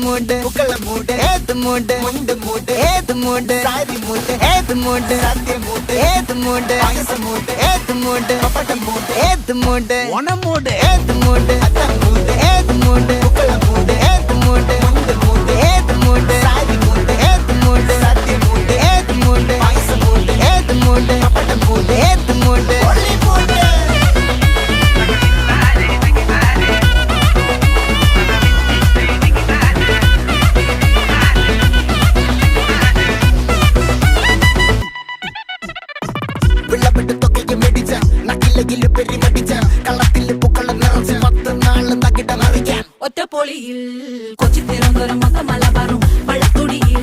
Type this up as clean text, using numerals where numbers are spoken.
மூடு புக்கல மூடு ஏது மூடு முண்டு மூடு ஏது மூடு சாரி மூடு ஏது மூடு சத்திய மூடு ஏது மூடு பாயச மூடு ஏது மூடு பப்பட்ட மூடு ஏது மூடு ஒன மூடு ஏது மூடு அத்த மூடு ஏது மூடு புக்கல மூடு ஏது மூடு முண்டு மூடு ஏது மூடு சாரி மூடு ஏது மூடு சத்திய மூடு ஏது மூடு பாயச மூடு ஏது மூடு பப்பட்ட மூடு ஏது மூடு ஒளி மூடு വിളവിട്ട് തൊക്കയ്ക്ക് മെടിച്ച നക്കിലകില് പെരിമടിച്ച കള്ളത്തില് പൂക്കള നിറച്ച് 10 നാള് തകിട മറിക്കാൻ ഒറ്റപ്പൊളിയിൽ കൊച്ചി തിരുവനന്തപുരം മൊത്തം മലബാറും വള്ളത്തുടിയിൽ